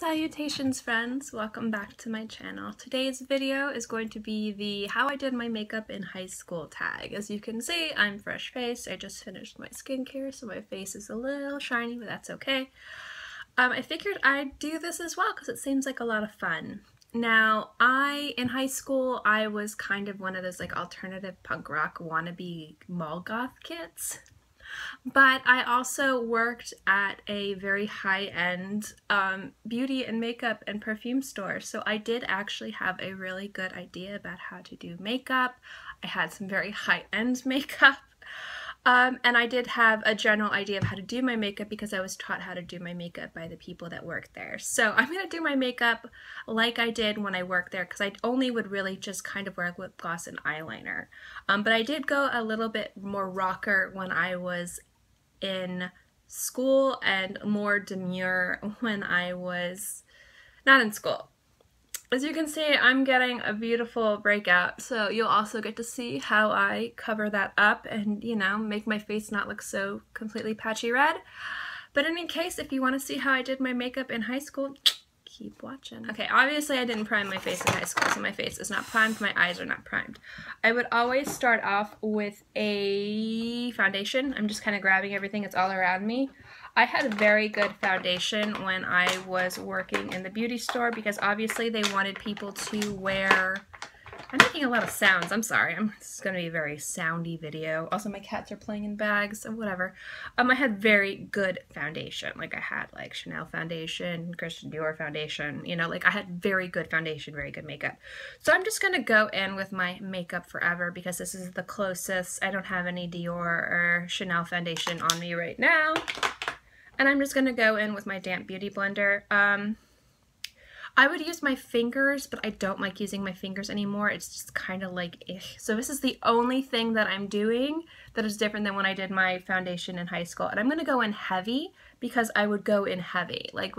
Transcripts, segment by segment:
Salutations friends, welcome back to my channel. Today's video is going to be the how I did my makeup in high school tag. As you can see, I'm fresh faced. I just finished my skincare, so my face is a little shiny, but that's okay. I figured I'd do this as well because it seems like a lot of fun. Now, in high school, I was kind of one of those like alternative punk rock wannabe mall goth kids. But I also worked at a very high-end beauty and makeup and perfume store, so I did actually have a really good idea about how to do makeup. I had some very high-end makeup, and I did have a general idea of how to do my makeup because I was taught how to do my makeup by the people that worked there. So I'm going to do my makeup like I did when I worked there because I only would really just kind of wear lip gloss and eyeliner. But I did go a little bit more rocker when I was in school and more demure when I was not in school. As you can see, I'm getting a beautiful breakout, so you'll also get to see how I cover that up and, you know, make my face not look so completely patchy red. But in any case, if you want to see how I did my makeup in high school, keep watching. Okay, obviously I didn't prime my face in high school, so my face is not primed, my eyes are not primed. I would always start off with a foundation. I'm just kind of grabbing everything that's all around me. I had a very good foundation when I was working in the beauty store because obviously they wanted people to wear... I'm making a lot of sounds, I'm sorry. This is going to be a very soundy video. Also, my cats are playing in bags, so whatever. I had very good foundation. Like, I had, like, Chanel foundation, Kristin Dior foundation, you know, like, I had very good foundation, very good makeup. So I'm just going to go in with my Makeup Forever because this is the closest. I don't have any Dior or Chanel foundation on me right now. And I'm just going to go in with my damp beauty blender. I would use my fingers, but I don't like using my fingers anymore. It's just kind of like, eh. So this is the only thing that I'm doing that is different than when I did my foundation in high school. And I'm going to go in heavy because I would go in heavy. Like,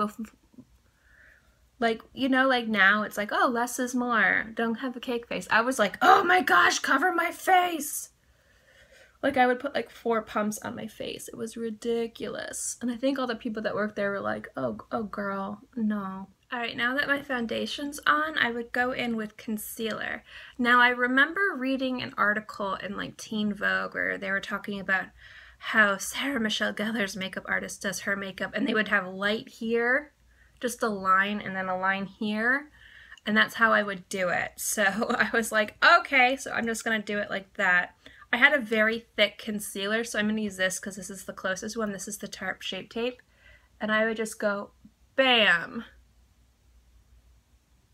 you know, like now it's like, oh, less is more. Don't have a cake face. I was like, oh my gosh, cover my face. Like, I would put like 4 pumps on my face. It was ridiculous. And I think all the people that worked there were like, oh girl, no. Alright, now that my foundation's on, I would go in with concealer. Now, I remember reading an article in like Teen Vogue where they were talking about how Sarah Michelle Gellar's makeup artist does her makeup, and they would have light here, just a line, and then a line here, and that's how I would do it. So I was like, okay, so I'm just going to do it like that. I had a very thick concealer, so I'm going to use this because this is the closest one. This is the Tarte Shape Tape. And I would just go, bam,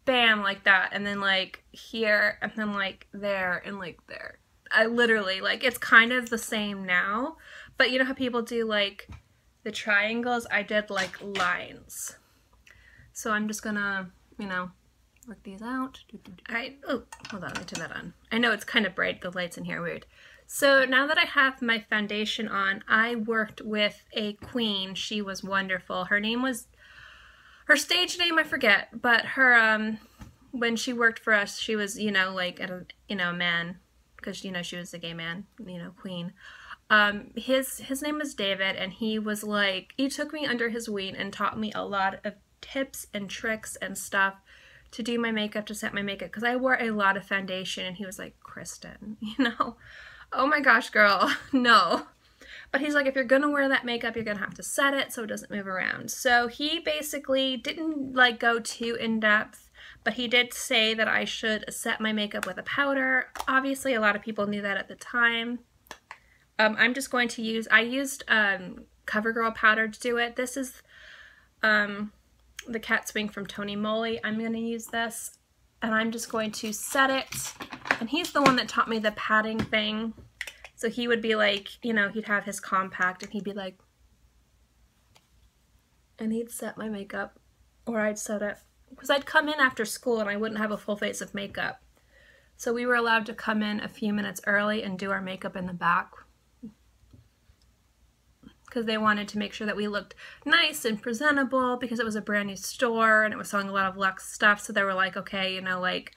bam, like that. And then like here, and then like there, and like there. I literally, like, it's kind of the same now. But you know how people do like the triangles? I did like lines. So I'm just going to, you know, work these out. Alright, oh, hold on, let me turn that on. I know it's kind of bright, the lights in here are weird. So now that I have my foundation on, I worked with a queen. She was wonderful. Her name was, her stage name I forget, but her, when she worked for us, she was, you know, like, you know, a man, because, you know, she was a gay man, you know, queen. His name was David, and he was like, he took me under his wing and taught me a lot of tips and tricks and stuff to do my makeup, to set my makeup, because I wore a lot of foundation, and he was like, Kristin, you know, oh my gosh, girl, no. But he's like, if you're gonna wear that makeup, you're gonna have to set it so it doesn't move around. So he basically didn't like go too in-depth, but he did say that I should set my makeup with a powder. Obviously, a lot of people knew that at the time. I'm just going to use, I used CoverGirl powder to do it. This is the Cat Swing from Tony Moly. I'm going to use this, and I'm just going to set it, and he's the one that taught me the patting thing, so he would be like, you know, he'd have his compact, and he'd be like, and he'd set my makeup, or I'd set it, because I'd come in after school, and I wouldn't have a full face of makeup, so we were allowed to come in a few minutes early and do our makeup in the back, because they wanted to make sure that we looked nice and presentable because it was a brand new store and it was selling a lot of luxe stuff. So they were like, okay, you know, like,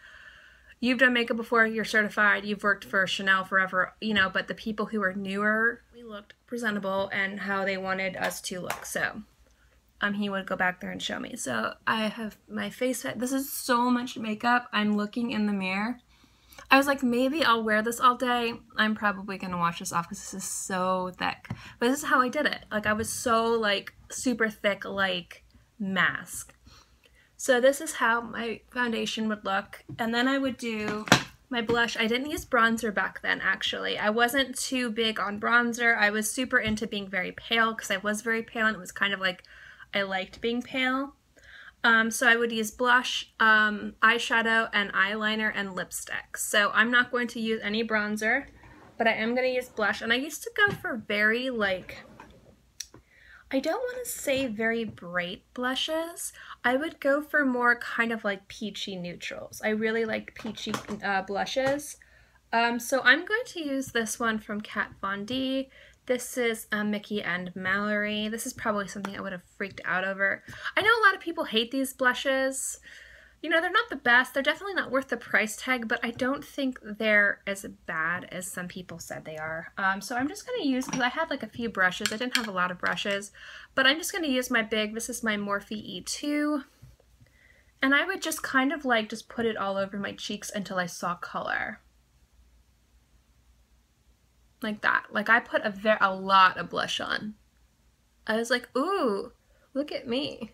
you've done makeup before, you're certified, you've worked for Chanel forever, you know, but the people who are newer, we looked presentable and how they wanted us to look. So he would go back there and show me. So I have my face, this is so much makeup. I'm looking in the mirror. I was like, maybe I'll wear this all day. I'm probably gonna wash this off because this is so thick. But this is how I did it. Like, I was so like super thick, like mask. So this is how my foundation would look. And then I would do my blush. I didn't use bronzer back then, actually. I wasn't too big on bronzer. I was super into being very pale because I was very pale, and it was kind of like I liked being pale. So I would use blush, eyeshadow, and eyeliner, and lipstick. So I'm not going to use any bronzer, but I am going to use blush. And I used to go for very, like, I don't want to say very bright blushes. I would go for more kind of like peachy neutrals. I really like peachy blushes. So I'm going to use this one from Kat Von D. This is Mickey and Mallory. This is probably something I would have freaked out over. I know a lot of people hate these blushes. You know, they're not the best. They're definitely not worth the price tag, but I don't think they're as bad as some people said they are. So I'm just going to use, because I had like a few brushes. I didn't have a lot of brushes, but I'm just going to use my big, this is my Morphe E2. And I would just kind of like just put it all over my cheeks until I saw color. Like that. Like, I put a lot of blush on. I was like, ooh, look at me.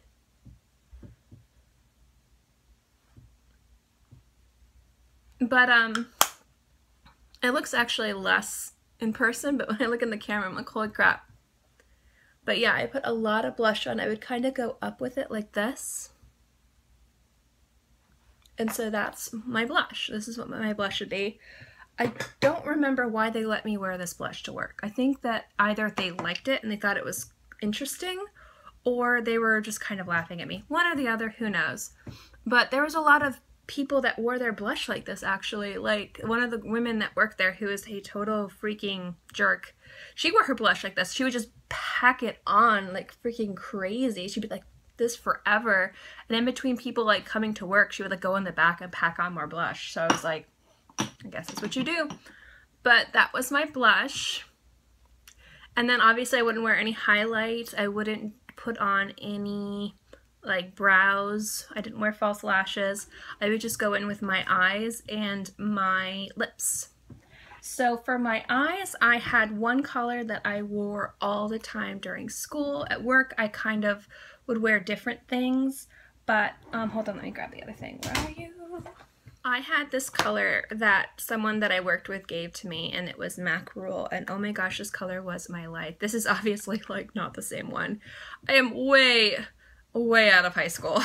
But it looks actually less in person, but when I look in the camera, I'm like, holy crap. But yeah, I put a lot of blush on. I would kind of go up with it like this. And so that's my blush. This is what my blush should be. I don't remember why they let me wear this blush to work. I think that either they liked it and they thought it was interesting, or they were just kind of laughing at me. One or the other, who knows. But there was a lot of people that wore their blush like this, actually. Like, one of the women that worked there, who is a total freaking jerk, she wore her blush like this. She would just pack it on like freaking crazy. She'd be like this forever. And in between people like coming to work, she would like go in the back and pack on more blush. So I was like, I guess that's what you do. But that was my blush. And then obviously I wouldn't wear any highlight. I wouldn't put on any like brows. I didn't wear false lashes. I would just go in with my eyes and my lips. So for my eyes, I had one color that I wore all the time during school. At work, I kind of would wear different things. But hold on, let me grab the other thing. Where are you? I had this color that someone that I worked with gave to me, and it was Mackerel, and oh my gosh, this color was my life. This is obviously like not the same one. I am way out of high school.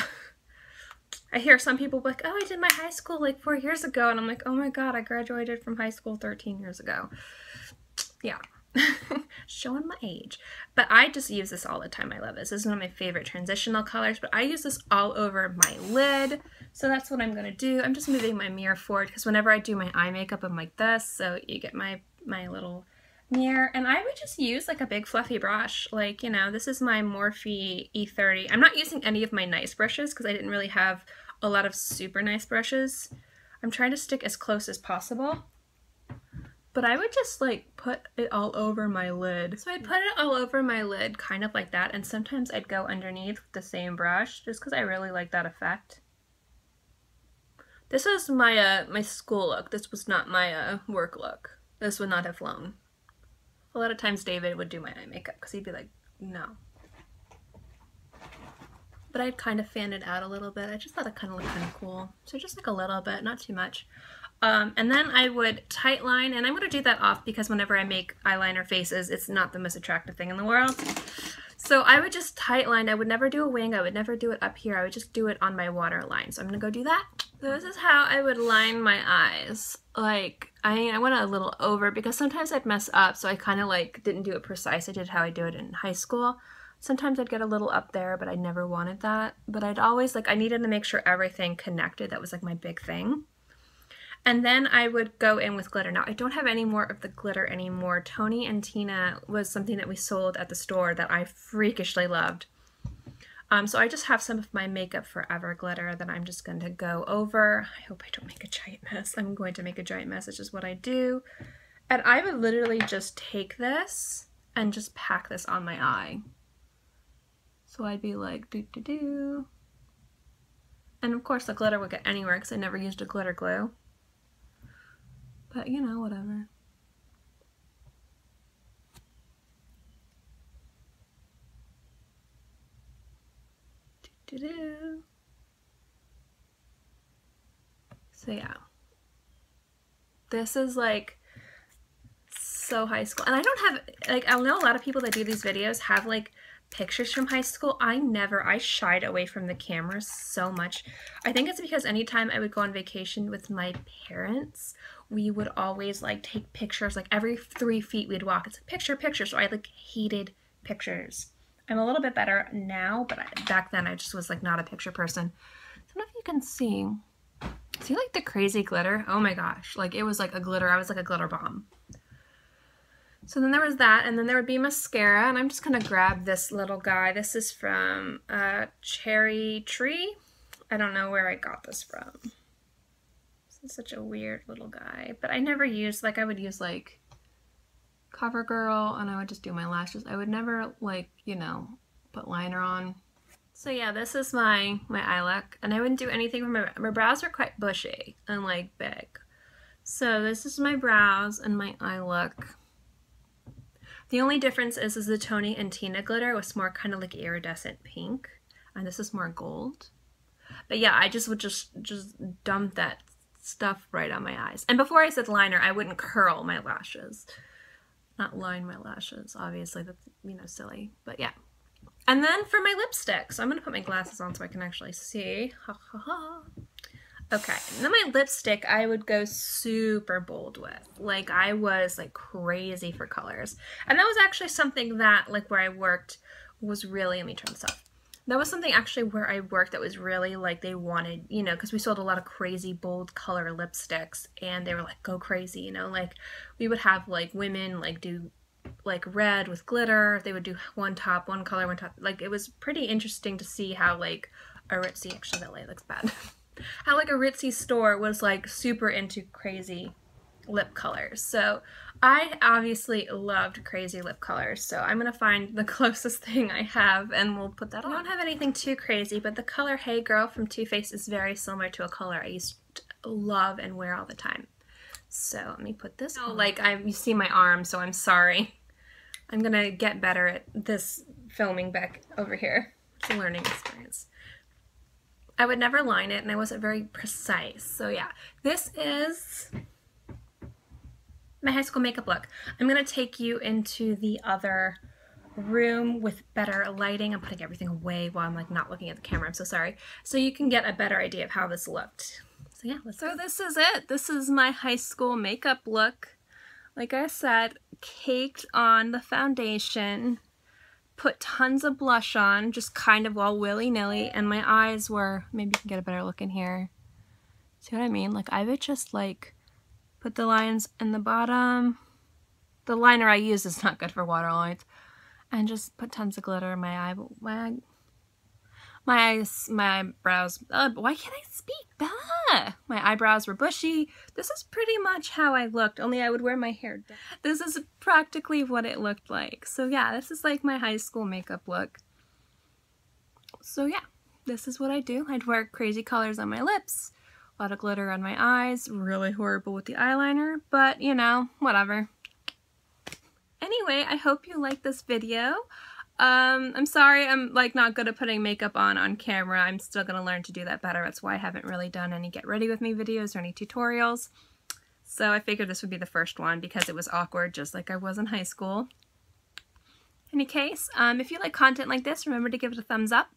I hear some people like, oh, I did my high school like 4 years ago, and I'm like, oh my god, I graduated from high school 13 years ago. Yeah. Showing my age. But I just use this all the time. I love this. This is one of my favorite transitional colors, but I use this all over my lid. So that's what I'm going to do. I'm just moving my mirror forward because whenever I do my eye makeup, I'm like this. So you get my little mirror. And I would just use like a big fluffy brush. Like, you know, this is my Morphe E30. I'm not using any of my nice brushes because I didn't really have a lot of super nice brushes. I'm trying to stick as close as possible. But I would just like put it all over my lid. So I'd put it all over my lid kind of like that, and sometimes I'd go underneath with the same brush just because I really like that effect. This is my my school look. This was not my work look. This would not have flown. A lot of times David would do my eye makeup because he'd be like, no. But I'd kind of fan it out a little bit. I just thought it kind of looked kind of cool. So just like a little bit, not too much. And then I would tight line, and I'm going to do that off because whenever I make eyeliner faces, it's not the most attractive thing in the world. So I would just tight line. I would never do a wing. I would never do it up here. I would just do it on my waterline. So I'm going to go do that. So this is how I would line my eyes. Like, I went a little over because sometimes I'd mess up, so I kind of like didn't do it precise. I did how I do it in high school. Sometimes I'd get a little up there, but I never wanted that. But I'd always, like, I needed to make sure everything connected. That was like my big thing. And then I would go in with glitter. Now, I don't have any more of the glitter anymore. Tony and Tina was something that we sold at the store that I freakishly loved. So I just have some of my Makeup Forever glitter that I'm just going to go over. I hope I don't make a giant mess. I'm going to make a giant mess. It's just what I do. And I would literally just take this and just pack this on my eye. So I'd be like, do. And of course the glitter would get anywhere because I never used a glitter glue. But you know, whatever. Do. So yeah. This is like so high school. And I don't have, like, I know a lot of people that do these videos have like pictures from high school. I shied away from the camera so much. I think it's because anytime I would go on vacation with my parents, we would always like take pictures, like every 3 feet we'd walk. It's like picture. So I like hated pictures. I'm a little bit better now, but back then I just was like not a picture person. I don't know if you can see. See like the crazy glitter? Oh my gosh. Like it was like a glitter. I was like a glitter bomb. So then there was that, and then there would be mascara, and I'm just going to grab this little guy. This is from Cherry Tree. I don't know where I got this from. This is such a weird little guy, but I never used, like I would use like CoverGirl, and I would just do my lashes. I would never like, you know, put liner on. So yeah, this is my eye look, and I wouldn't do anything with my brows are quite bushy and like big. So this is my brows and my eye look. The only difference is the Tony and Tina glitter was more kind of like iridescent pink, and this is more gold. But yeah, I just would just dump that stuff right on my eyes. And before I said liner, I wouldn't curl my lashes. Not line my lashes, obviously, that's, you know, silly. But yeah. And then for my lipstick, so I'm going to put my glasses on so I can actually see. Ha ha ha. Okay, and then my lipstick I would go super bold with. Like I was like crazy for colors. And that was actually something that like where I worked was really, let me turn this off. That was something actually where I worked that was really like they wanted, you know, because we sold a lot of crazy bold color lipsticks and they were like, go crazy, you know, like we would have like women like do like red with glitter. They would do one top, one color, one top. Like it was pretty interesting to see how like a ritzy, actually that light looks bad. How like a ritzy store was like super into crazy lip colors. So I obviously loved crazy lip colors. So I'm going to find the closest thing I have and we'll put that on. I don't have anything too crazy, but the color Hey Girl from Too Faced is very similar to a color I used to love and wear all the time. So let me put this on. Like you see my arm, so I'm sorry. I'm going to get better at this filming back over here. It's a learning experience. I would never line it, and I wasn't very precise. So yeah, this is my high school makeup look. I'm going to take you into the other room with better lighting. I'm putting everything away while I'm like not looking at the camera. I'm so sorry. So you can get a better idea of how this looked. So yeah, so this is it. This is my high school makeup look. Like I said, caked on the foundation. Put tons of blush on, just kind of all willy-nilly, and my eyes were, maybe you can get a better look in here. See what I mean? Like I would just like put the lines in the bottom. The liner I use is not good for waterlines. And just put tons of glitter in my eye. My eyebrows, why can't I speak? My eyebrows were bushy. This is pretty much how I looked, only I would wear my hair down. This is practically what it looked like. So yeah, this is like my high school makeup look. So yeah, this is what I do. I'd wear crazy colors on my lips, a lot of glitter on my eyes, really horrible with the eyeliner, but you know, whatever. Anyway, I hope you liked this video. I'm sorry I'm like not good at putting makeup on camera. I'm still gonna learn to do that better. That's why I haven't really done any get ready with me videos or any tutorials. So I figured this would be the first one because it was awkward just like I was in high school. In any case, if you like content like this, remember to give it a thumbs up.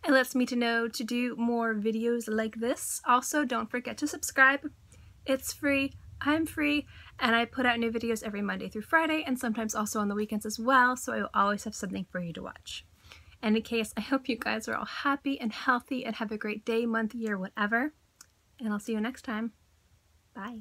It lets me know to do more videos like this. Also, don't forget to subscribe. It's free. I'm free, and I put out new videos every Monday through Friday, and sometimes also on the weekends as well, so I will always have something for you to watch. In any case, I hope you guys are all happy and healthy and have a great day, month, year, whatever, and I'll see you next time. Bye.